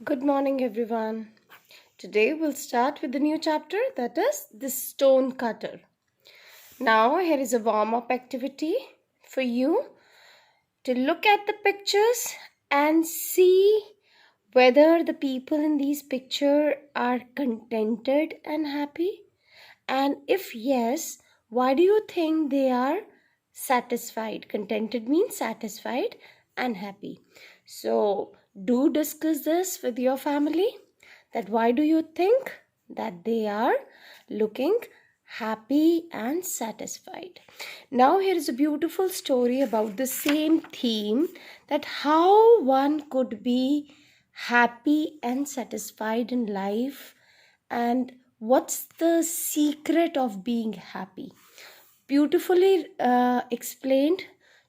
Good morning, everyone. Today we'll start with the new chapter, that is the stone cutter. Now, here is a warm up activity for you to look at the pictures and see whether the people in these pictures are contented and happy. And if yes, why do you think they are satisfied? Contented means satisfied and happy. So, do discuss this with your family, that why do you think that they are looking happy and satisfied. Now here is a beautiful story about the same theme, that how one could be happy and satisfied in life, and what's the secret of being happy. Beautifully explained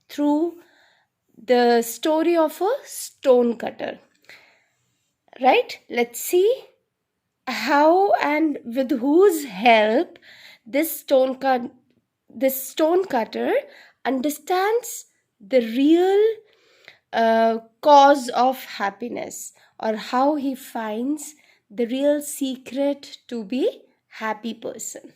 through the story of a stone cutter. Right? Let's see how and with whose help this stone cutter understands the real cause of happiness, or how he finds the real secret to be happy person.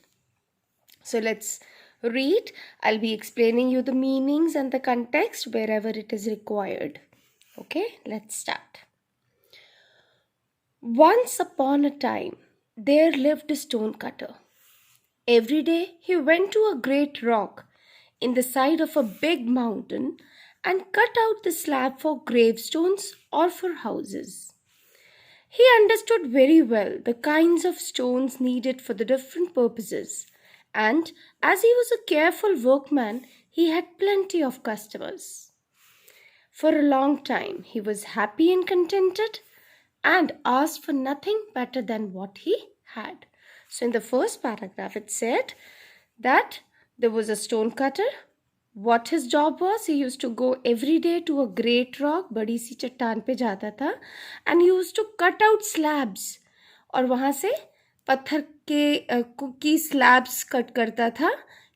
So let's read. I'll be explaining you the meanings and the context wherever it is required. Okay, let's start. Once upon a time, there lived a stonecutter. Every day he went to a great rock in the side of a big mountain and cut out the slab for gravestones or for houses. He understood very well the kinds of stones needed for the different purposes, and as he was a careful workman, he had plenty of customers. For a long time, he was happy and contented and asked for nothing better than what he had. So, in the first paragraph, it said that there was a stonecutter. What his job was, he used to go every day to a great rock, बड़ी सी चट्टान पे जाता था, and he used to cut out slabs, और वहाँ से पत्थर की slabs कट करता था.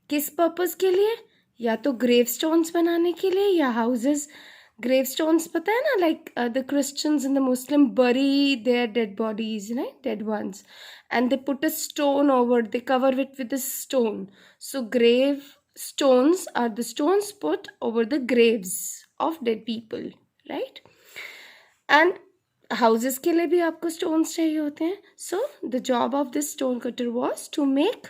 किस पर्पस के लिए? या तो ग्रेव स्टोन्स बनाने के लिए, या हाउसेस. ग्रेव स्टोन्स पता है ना, like the Christians and the Muslim bury their dead bodies, right? Dead ones, and they put a stone over, they cover it with a stone. So grave stones are the stones put over the graves of dead people, right? And houses के लिए भी आपको stones चाहिए होते हैं. So the job of this stone cutter was to make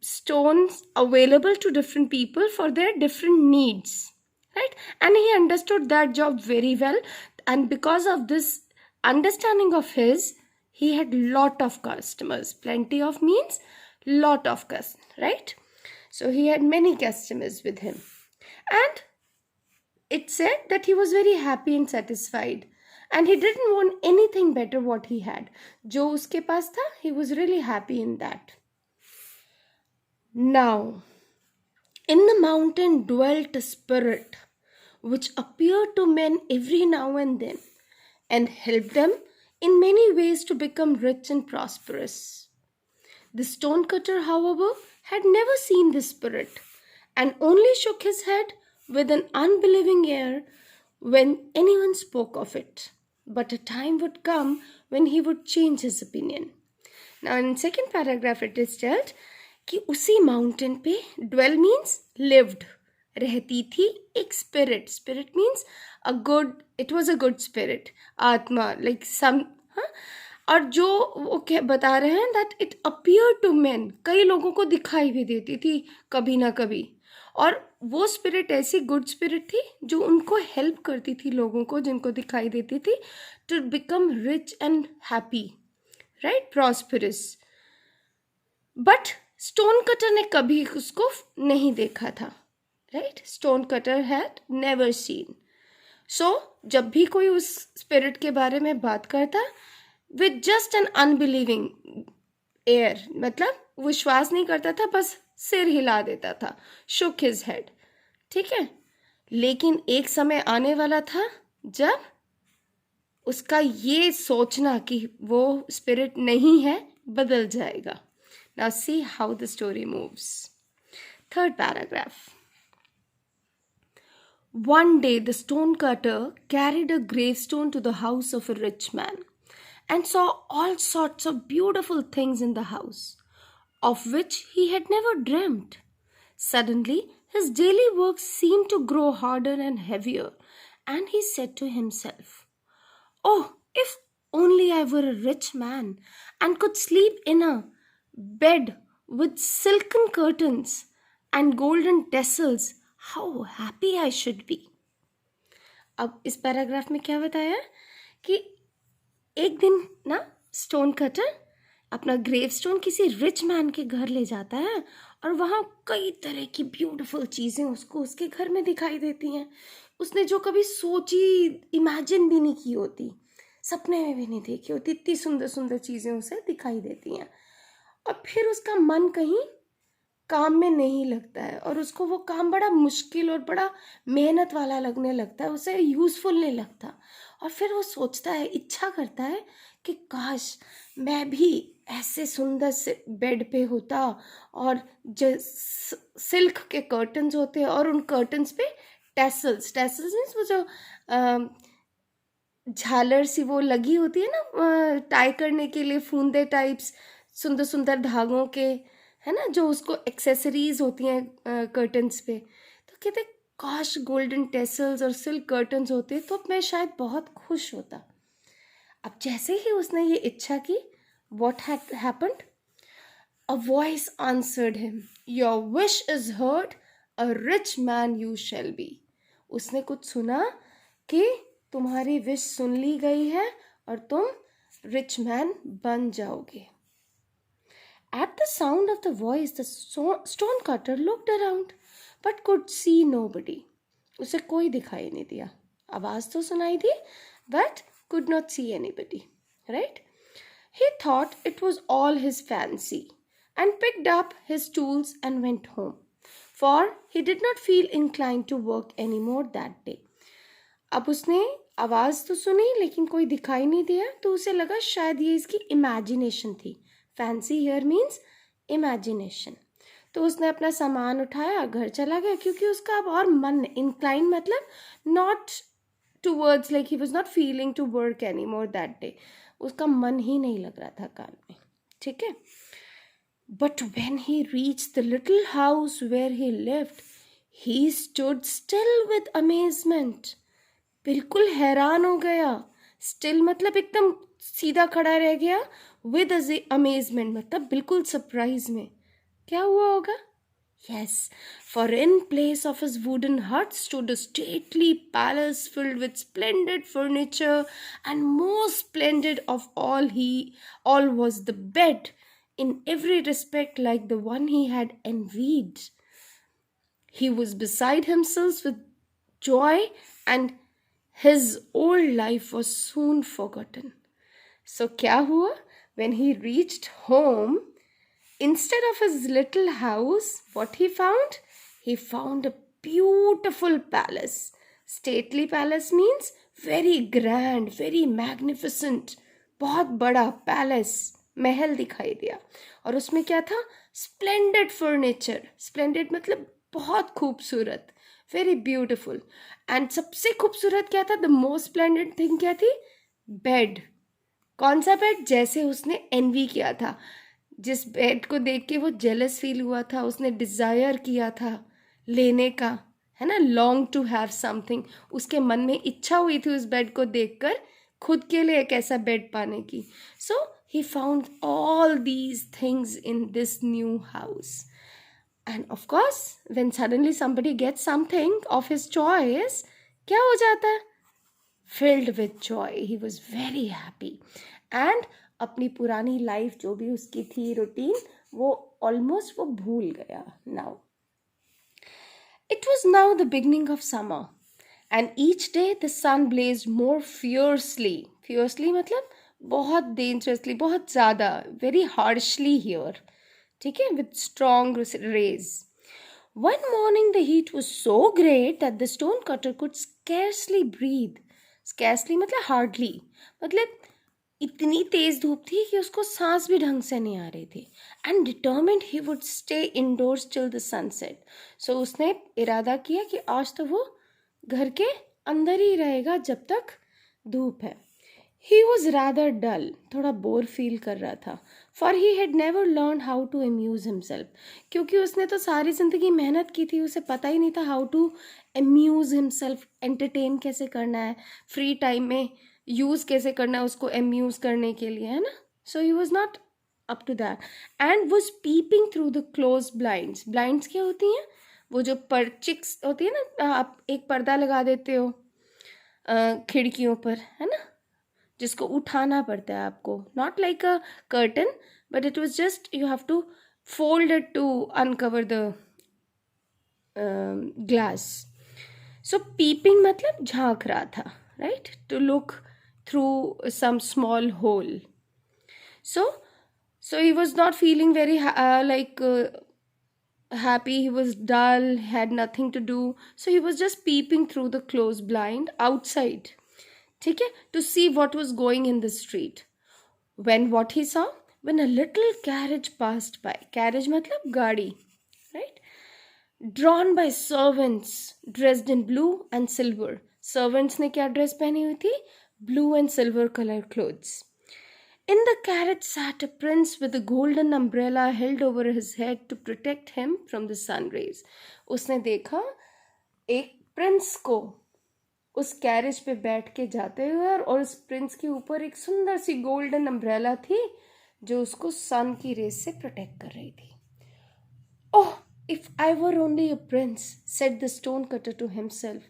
stones available to different people for their different needs, right? And he understood that job very well, and because of this understanding of his, he had lot of customers. Plenty of means lot of customers, right? So he had many customers with him, and it said that he was very happy and satisfied, and he didn't want anything better what he had. जो उसके पास था, he was really happy in that. Now, in the mountain dwelt a spirit which appeared to men every now and then and helped them in many ways to become rich and prosperous. The stonecutter, however, had never seen this spirit and only shook his head with an unbelieving air when anyone spoke of it. But a time would come when he would change his opinion. Now, in second paragraph, it is told कि उसी mountain पे dwell means lived, रहती थी एक spirit. Spirit means a good, it was a good spirit, आत्मा, like some, और जो वो क्या बता रहे हैं that it appeared to men, कई लोगों को दिखाई भी देती थी कभी ना कभी, और वो स्पिरिट ऐसी गुड स्पिरिट थी जो उनको हेल्प करती थी, लोगों को जिनको दिखाई देती थी, to become rich and happy, right, prosperous. But stone cutter ने कभी उसको नहीं देखा था, right. Stone cutter had never seen. So जब भी कोई उस स्पिरिट के बारे में बात करता, with just an unbelieving air, मतलब विश्वास नहीं करता था, बस सिर हिला देता था, शुक हिज हेड, ठीक है. लेकिन एक समय आने वाला था जब उसका ये सोचना कि वो स्पिरिट नहीं है बदल जाएगा. Now see how the story moves. Third paragraph. One day, the stonecutter carried a gravestone to the house of a rich man and saw all sorts of beautiful things in the house, of which he had never dreamt. Suddenly, his daily work seemed to grow harder and heavier, and he said to himself, "Oh, if only I were a rich man and could sleep in a bed with silken curtains and golden tassels, how happy I should be." अब इस paragraph में क्या बताया कि एक दिन ना stone cutter अपना ग्रेव स्टोन किसी रिच मैन के घर ले जाता है और वहाँ कई तरह की ब्यूटीफुल चीज़ें उसको उसके घर में दिखाई देती हैं, उसने जो कभी सोची इमेजिन भी नहीं की होती, सपने में भी नहीं देखी होती, इतनी सुंदर सुंदर चीज़ें उसे दिखाई देती हैं। और फिर उसका मन कहीं काम में नहीं लगता है और उसको वो काम बड़ा मुश्किल और बड़ा मेहनत वाला लगने लगता है, उसे यूज़फुल नहीं लगता। और फिर वो सोचता है, इच्छा करता है कि काश मैं भी ऐसे सुंदर से बेड पे होता और जो सिल्क के कर्टन्स होते हैं और उन कर्टन्स पे टैसल्स टैसल्स मीन्स वो जो झालर सी वो लगी होती है ना टाई करने के लिए, फूंदे टाइप्स सुंदर सुंदर धागों के, है ना, जो उसको एक्सेसरीज होती हैं कर्टन्स पे। तो कहते काश गोल्डन टेसल्स और सिल्क कर्टन्स होते तो मैं शायद बहुत खुश होता। अब जैसे ही उसने ये इच्छा की, what had happened? A voice answered him, "Your wish is heard, a rich man you shall be." उसने कुछ सुना कि तुम्हारी विश सुन ली गई है और तुम रिच मैन बन जाओगे। At the sound of the voice, the stonecutter looked around, but could see nobody. उसे कोई दिखाई नहीं दिया, आवाज तो सुनाई दी, but could not see anybody. Right? He thought it was all his fancy, and picked up his tools and went home, for he did not feel inclined to work anymore that day. अब उसने आवाज तो सुनी लेकिन कोई दिखाई नहीं दिया, तो उसे लगा शायद ये इसकी इमेजिनेशन थी। Fancy here means imagination. तो उसने अपना सामान उठाया, घर चला गया, क्योंकि उसका अब और मन इंक्लाइन मतलब not towards, like he was not feeling to work any more that day, उसका मन ही नहीं लग रहा था काम में। ठीक है। But when he reach the little house where he lived, he stood still with amazement. बिल्कुल हैरान हो गया। स्टिल मतलब एकदम सीधा खड़ा रह गया, विद अमेजमेंट मतलब बिल्कुल सरप्राइज में। क्या हुआ होगा? Yes, for in place of his wooden hut stood a stately palace filled with splendid furniture, and most splendid of all was the bed, in every respect like the one he had envied. He was beside himself with joy, and his old life was soon forgotten. So क्या हुआ? When he reached home, instead of his little house, what he found? He found a beautiful palace. Stately palace means very grand, very magnificent. बहुत बड़ा palace, महल दिखाई दिया। और उसमें क्या था? Splendid furniture. Splendid मतलब बहुत खूबसूरत, very beautiful. And सबसे खूबसूरत क्या था? The most splendid thing क्या थी? Bed. कौन सा बेड? जैसे उसने एनवी किया था, जिस बेड को देख के वो जेलस फील हुआ था, उसने डिज़ायर किया था लेने का, है ना, लॉन्ग टू हैव समथिंग, उसके मन में इच्छा हुई थी उस बेड को देखकर खुद के लिए एक ऐसा बेड पाने की। So he found all these things in this new house. And of course when suddenly somebody gets something of his choice, क्या हो जाता है? Filled with joy, he was very happy, and अपनी पुरानी लाइफ जो भी उसकी थी रूटीन, वो ऑलमोस्ट वो भूल गया। Now it was now the beginning of summer, and each day the sun blazed more fiercely. Fiercely मतलब बहुत डेंजरसली, बहुत ज़्यादा, वेरी हार्शली हियर। ठीक है, with strong rage. One morning the heat was so great that the stonecutter could scarcely breathe. Scarcely मतलब hardly, मतलब इतनी तेज धूप थी कि उसको सांस भी ढंग से नहीं आ रही थी। And determined he would stay indoors till the sunset. So उसने इरादा किया कि आज तो वो घर के अंदर ही रहेगा जब तक धूप है. He was rather dull, थोड़ा बोर फील कर रहा था. For he had never learned how to amuse himself. क्योंकि उसने तो सारी ज़िंदगी मेहनत की थी, उसे पता ही नहीं था how to amuse himself, entertain कैसे करना है, फ्री टाइम में यूज़ कैसे करना है उसको amuse करने के लिए, है ना. So he was not up to that and was peeping through the closed blinds. Blinds क्या होती हैं? वो जो चिक्स होती है ना, आप एक पर्दा लगा देते हो खिड़कियों पर, है ना, जिसको उठाना पड़ता है आपको. Not like a curtain, but it was just you have to fold it to uncover the glass. So peeping मतलब झांक रहा था, right, to look through some small hole. So he was not feeling very happy. He was dull, had nothing to do, so he was just peeping through the closed blind outside, ठीक है, to see what was going in the street. What he saw, when a little carriage passed by. Carriage मतलब गाड़ी, right, drawn by servants dressed in blue and silver. Servants ने क्या dress पहनी हुई थी? Blue and silver color clothes. In the carriage sat a prince with a golden umbrella held over his head to protect him from the sun rays. उसने देखा एक Prince को उस कैरेज पे बैठ के जाते हुए, और उस प्रिंस के ऊपर एक सुंदर सी गोल्डन अम्ब्रेला थी जो उसको सन की रेस से प्रोटेक्ट कर रही थी. ओह, if I were only a prince, said the stonecutter to himself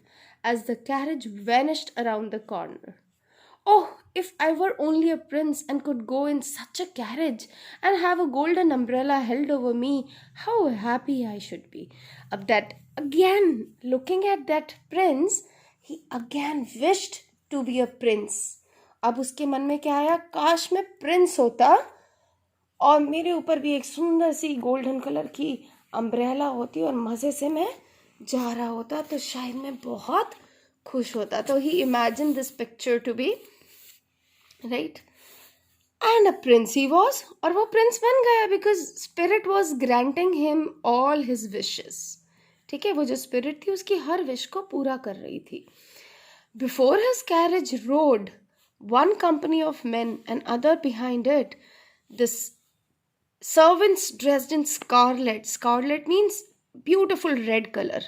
as the carriage vanished around the corner. Oh, if I were only a prince and could go in such a carriage and have a golden umbrella held over me, how happy I should be. Of that, again, looking at that prince, he again wished to be a prince. अब उसके मन में क्या आया? काश मैं Prince होता और मेरे ऊपर भी एक सुंदर सी गोल्डन कलर की अम्ब्रेला होती और मज़े से मैं जा रहा होता तो शायद मैं बहुत खुश होता. तो he imagine this picture to be, right, and a prince he was, और वो प्रिंस बन गया because spirit was granting him all his wishes. ठीक है, वो जो स्पिरिट थी उसकी हर विश को पूरा कर रही थी. Before his carriage road one company of men and other behind it, the servants dressed in scarlet. Scarlet means beautiful red color.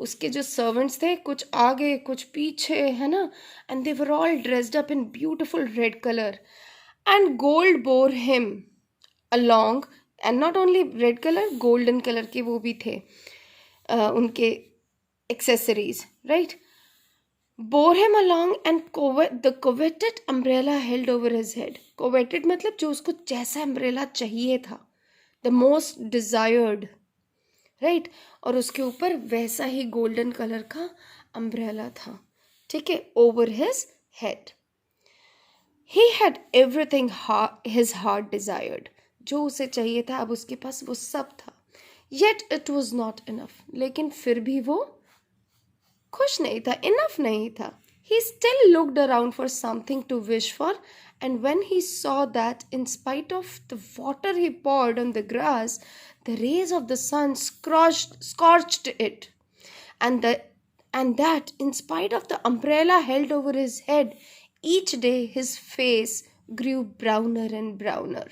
उसके जो सर्वेंट्स थे, कुछ आगे कुछ पीछे, है ना, and they were all dressed up in beautiful red colour, and gold bore him along, and not only red colour, golden colour के वो भी थे उनके accessories, right. Bore him along and the coveted umbrella held over his head. Coveted मतलब जो उसको जैसा umbrella चाहिए था, the most desired, right, और उसके ऊपर वैसा ही golden color का umbrella था, ठीक है, over his head. He had everything his heart desired. जो उसे चाहिए था अब उसके पास वो सब था. Yet it was not enough. लेकिन फिर भी वो खुश नहीं था, इनफ नहीं था. He still looked around for something to wish for, and when he saw that in spite of the water he poured on the grass, the rays of the sun scorched it, and that in spite of the umbrella held over his head, each day his face grew browner and browner.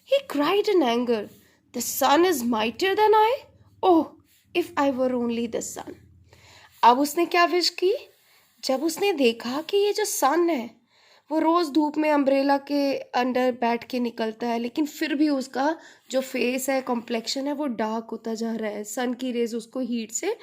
He cried in anger, "The sun is mightier than I. Oh, if I were only the sun." अब उसने क्या wish की? जब उसने देखा कि ये जो सन है वो रोज़ धूप में अम्ब्रेला के अंडर बैठ के निकलता है, लेकिन फिर भी उसका जो फेस है, कॉम्प्लेक्शन है, वो डार्क होता जा रहा है. सन की रेज उसको हीट से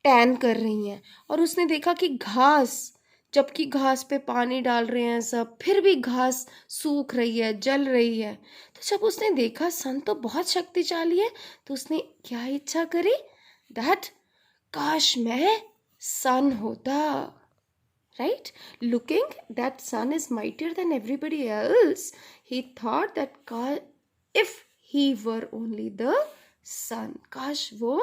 टैन कर रही हैं. और उसने देखा कि घास, जबकि घास पे पानी डाल रहे हैं सब, फिर भी घास सूख रही है, जल रही है. तो जब उसने देखा सन तो बहुत शक्तिशाली है, तो उसने क्या इच्छा करी? दैट काश मैं सन होता, right? Looking that sun is mightier than everybody else, he thought that if he were only the sun, काश वो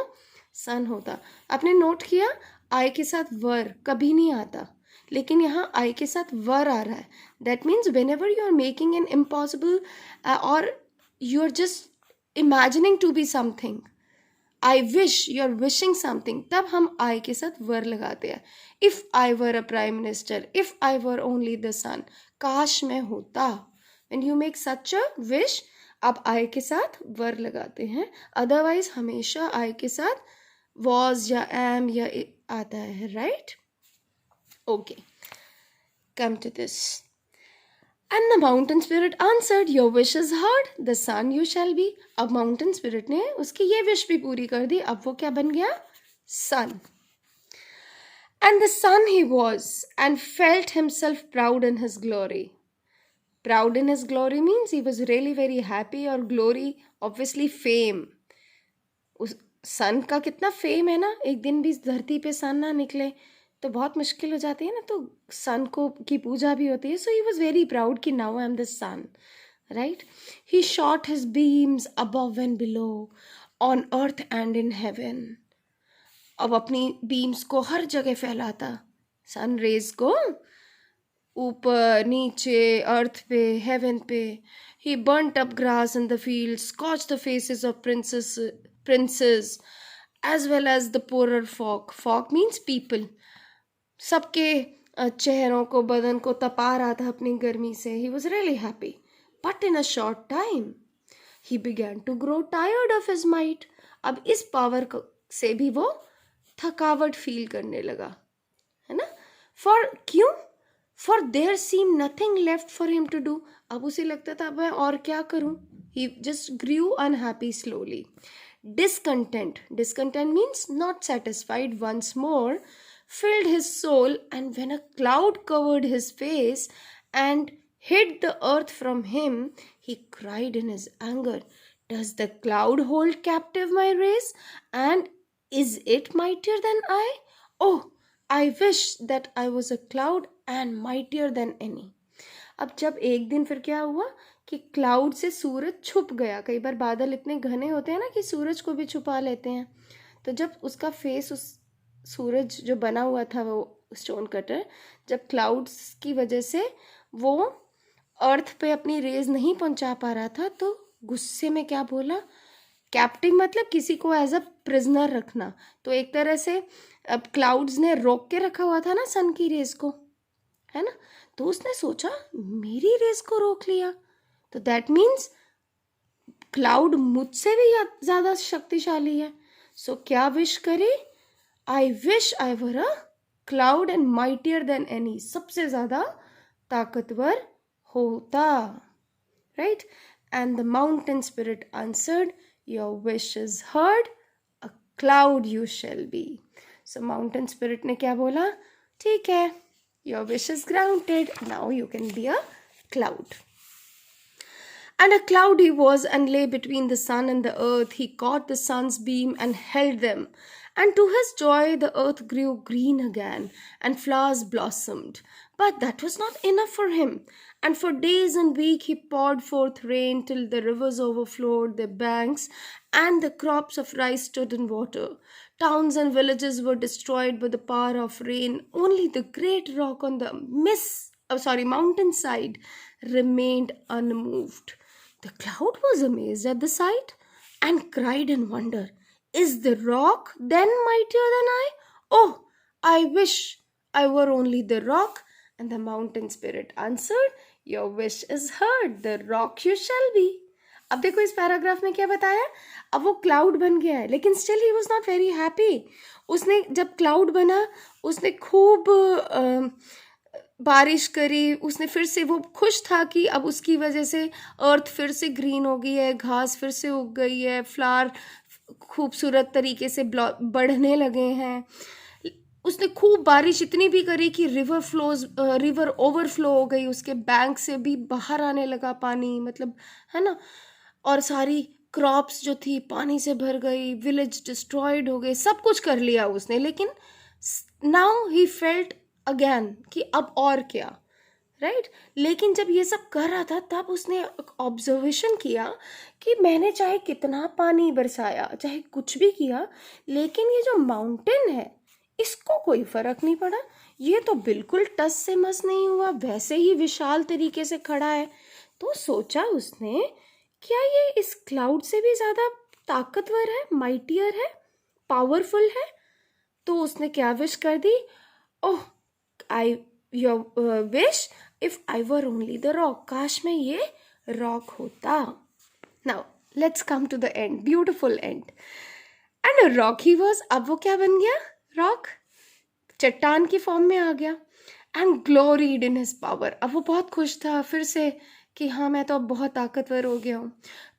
सन होता. आपने नोट किया आई के साथ वर कभी नहीं आता, लेकिन यहाँ आई के साथ वर आ रहा है. That means whenever you are making an impossible और you are just imagining to be something, I wish, you are wishing something, तब हम आई के साथ वर लगाते हैं. If I were a prime minister, if I were only the sun, काश मैं होता. When you make such a wish, आप आई के साथ वर लगाते हैं. अदरवाइज हमेशा आई के साथ वॉज या एम या आता है. Right? Okay, come to this. And the mountain spirit answered, your wish is heard, the sun you shall be. अब mountain spirit ने उसकी ये wish भी पूरी कर दी. अब वो क्या बन गया? Sun. And the sun he was, and felt himself proud in his glory. Proud in his glory means he was really very happy, और glory obviously fame. उस सन का कितना फेम है ना. एक दिन भी इस धरती पे सन ना निकले तो बहुत मुश्किल हो जाती है ना. तो सन को की पूजा भी होती है. So he was very proud कि now I am the sun. Right? He shot his beams above and below, on earth and in heaven. अब अपनी बीम्स को हर जगह फैलाता, सन रेज को, ऊपर नीचे, अर्थ पे, हेवन पे. He burnt up grass in the field, scorched the faces of princes as well as the poorer folk. Folk means people. सबके चेहरों को, बदन को तपा रहा था अपनी गर्मी से. He was really happy. But in a short time he began to grow tired of his might. अब इस पावर से भी वो थकावट फील करने लगा, है ना. क्यों? For there seem nothing left for him to do. अब उसे लगता था मैं और क्या करूं. He just grew unhappy slowly. Discontent means not satisfied once more filled his soul, and when a cloud covered his face and hid the earth from him, he cried in his anger, does the cloud hold captive my race, and is it mightier than I? Oh, I wish that I was a cloud and mightier than any. अब जब एक दिन फिर क्या हुआ कि cloud से सूरज छुप गया. कई बार बादल इतने घने होते हैं ना कि सूरज को भी छुपा लेते हैं. तो जब उसका फेस, उस सूरज जो बना हुआ था वो स्टोन कटर, जब क्लाउड्स की वजह से वो अर्थ पे अपनी रेज नहीं पहुंचा पा रहा था, तो गुस्से में क्या बोला. कैप्टिव मतलब किसी को एज अ प्रिजनर रखना. तो एक तरह से अब क्लाउड्स ने रोक के रखा हुआ था ना सन की रेज को, है ना. तो उसने सोचा मेरी रेस को रोक लिया, तो दैट मीन्स क्लाउड मुझसे भी ज्यादा शक्तिशाली है. सो क्या विश करे. I wish I were a cloud and mightier than any. सबसे ज्यादा ताकतवर होता. Right? And the mountain spirit answered, your wish is heard, a cloud you shall be. So mountain spirit ने क्या बोला, ठीक है, your wish is granted, now you can be a cloud. And a cloud he was, and lay between the sun and the earth. He caught the sun's beam and held them, and to his joy the earth grew green again and flowers blossomed. But that was not enough for him, and for days and weeks he poured forth rain till the rivers overflowed their banks and the crops of rice stood in water. Towns and villages were destroyed by the power of rain. Only the great rock on the mountainside remained unmoved. The cloud was amazed at the sight and cried in wonder, is the rock then mightier than I? Oh, I wish I were only the rock. And the mountain spirit answered, your wish is heard, the rock you shall be. अब देखो इस paragraph में क्या बताया. अब वो cloud बन गया है, लेकिन still he was not very happy. उसने जब क्लाउड बना, उसने खूब बारिश करी. उसने फिर से, वो खुश था कि अब उसकी वजह से अर्थ फिर से ग्रीन हो गई है, घास फिर से उग गई है, फ्लावर खूबसूरत तरीके से बढ़ने लगे हैं. उसने खूब बारिश इतनी भी करी कि रिवर ओवरफ्लो हो गई, उसके बैंक से भी बाहर आने लगा पानी, मतलब, है ना. और सारी क्रॉप्स जो थी पानी से भर गई, विलेज डिस्ट्रॉयड हो गए, सब कुछ कर लिया उसने. लेकिन नाउ ही फेल्ट अगेन कि अब और क्या. राइट? लेकिन जब ये सब कर रहा था तब उसने ऑब्जर्वेशन किया कि मैंने चाहे कितना पानी बरसाया, चाहे कुछ भी किया, लेकिन ये जो माउंटेन है इसको कोई फर्क नहीं पड़ा. ये तो बिल्कुल टस से मस नहीं हुआ, वैसे ही विशाल तरीके से खड़ा है. तो सोचा उसने, क्या ये इस क्लाउड से भी ज्यादा ताकतवर है, माइटियर है, पावरफुल है। तो उसने क्या विश कर दी? Oh, I your wish if I were only the rock, काश मैं ये रॉक होता। Now let's come to the end, beautiful end. And a rock he was, अब वो क्या बन गया? रॉक, चट्टान की फॉर्म में आ गया। And gloried in his power, अब वो बहुत खुश था फिर से कि हाँ मैं तो अब बहुत ताकतवर हो गया हूँ।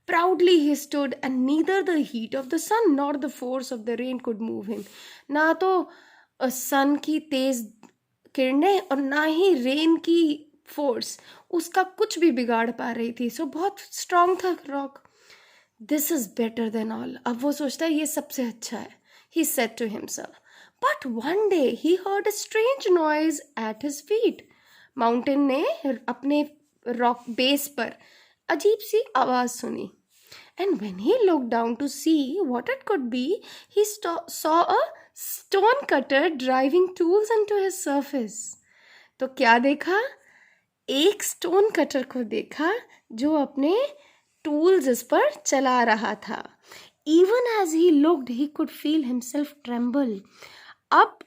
Proudly he stood and neither the heat of the sun nor the force of the rain could move him. ना तो सन की तेज किरणें और ना ही रेन की फोर्स उसका कुछ भी बिगाड़ पा रही थी। सो बहुत स्ट्रांग था rock. This is better than all, अब वो सोचता है ये सबसे अच्छा है। He said to himself. But one day he heard a strange noise at his feet. Mountain ने अपने रॉक बेस पर अजीब सी आवाज सुनी। And when he looked down to see what it could be, he saw a stone cutter driving tools into his surface. तो क्या देखा? एक स्टोन कटर को देखा जो अपने टूल्स इस पर चला रहा था। Even as he looked, he could feel himself tremble. अब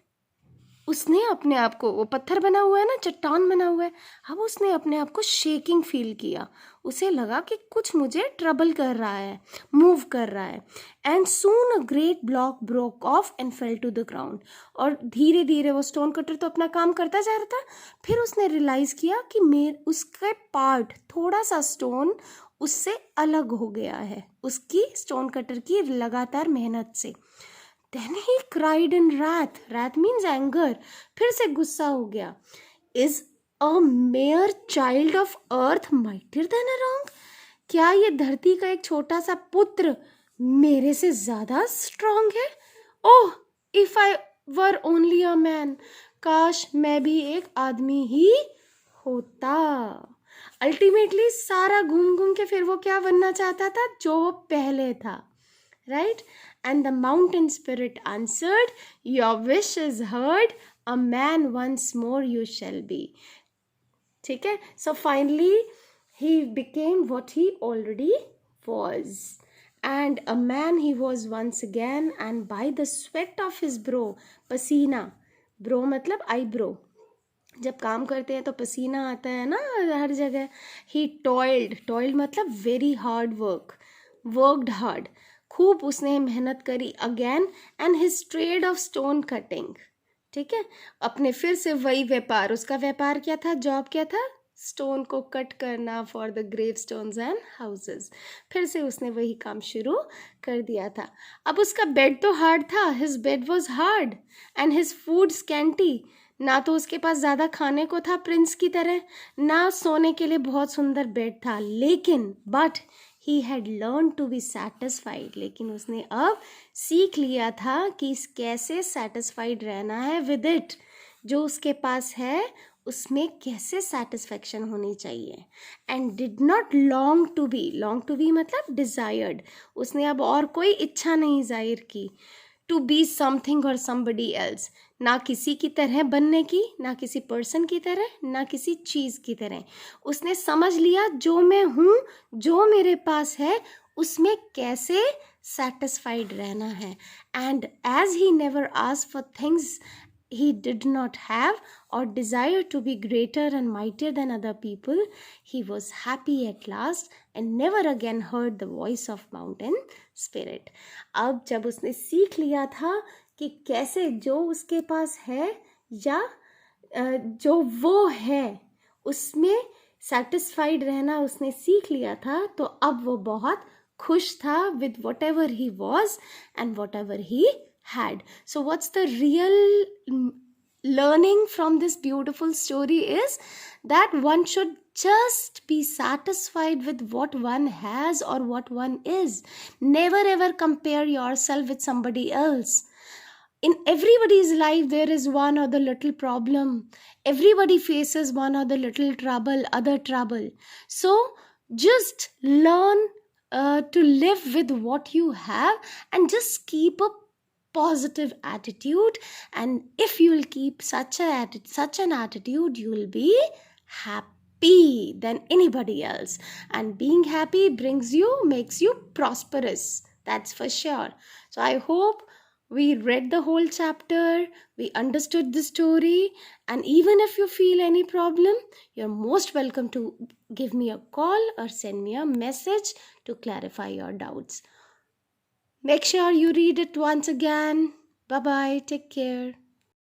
उसने अपने आप को, वो पत्थर बना हुआ है ना, चट्टान बना हुआ है, अब उसने अपने आप को शेकिंग फील किया। उसे लगा कि कुछ मुझे ट्रबल कर रहा है, मूव कर रहा है। And soon a great block broke off and fell to the ground. और धीरे धीरे वो स्टोन कटर तो अपना काम करता जा रहा था, फिर उसने रियलाइज किया कि उसके पार्ट, थोड़ा सा स्टोन उससे अलग हो गया है उसकी स्टोन कटर की लगातार मेहनत से। Then he cried in wrath. Wrath means anger. फिर से गुस्सा हो गया। Is a mere child of earth mightier than a rock? क्या ये धरती का एक छोटा सा पुत्र मेरे से ज्यादा स्ट्रांग है? ओह, if I were only a man. काश मैं भी एक आदमी ही होता। अल्टीमेटली सारा घूम घूम के फिर वो क्या बनना चाहता था? जो वो पहले था, right? And the mountain spirit answered, your wish is heard, a man once more you shall be. ठीक है? So finally he became what he already was, and a man he was once again, and by the sweat of his brow, पसीना, bro मतलब eyebrow, जब काम करते हैं तो पसीना आता है ना हर जगह। he toiled मतलब very hard worked hard, खूब उसने मेहनत करी। Again and his trade off stone cutting, ठीक है, अपने फिर से वही व्यापार, उसका व्यापार क्या था, जॉब क्या था, स्टोन को कट करना for the grave stones and houses. फिर से उसने वही काम शुरू कर दिया था। अब उसका बेड तो हार्ड था, his bed was hard and his food scanty. ना तो उसके पास ज़्यादा खाने को था प्रिंस की तरह, ना सोने के लिए बहुत सुंदर बेड था, लेकिन but he had learned to be satisfied. लेकिन उसने अब सीख लिया था कि कैसे satisfied रहना है with it, जो उसके पास है उसमें कैसे satisfaction होनी चाहिए। and did not long to be मतलब desired, उसने अब और कोई इच्छा नहीं जाहिर की। to be something or somebody else, ना किसी की तरह बनने की, ना किसी पर्सन की तरह, ना किसी चीज़ की तरह। उसने समझ लिया जो मैं हूँ, जो मेरे पास है, उसमें कैसे satisfied रहना है। and as he never asked for things he did not have or desired to be greater and mightier than other people, he was happy at last and never again heard the voice of mountain spirit. अब जब उसने सीख लिया था कि कैसे जो उसके पास है या जो वो है उसमें satisfied रहना उसने सीख लिया था, तो अब वो बहुत खुश था with whatever he was and whatever he had. So what's the real learning from this beautiful story is that one should just be satisfied with what one has or what one is. Never ever compare yourself with somebody else. In everybody's life there is one or the little problem. Everybody faces one or the little trouble, other trouble. So just learn to live with what you have and just keep a positive attitude, and if you will keep such an attitude, you will be happy than anybody else, and being happy makes you prosperous, That's for sure. So I hope we read the whole chapter, we understood the story, and even if you feel any problem, you're most welcome to give me a call or send me a message to clarify your doubts. Make sure you read it once again. Bye bye. Take care.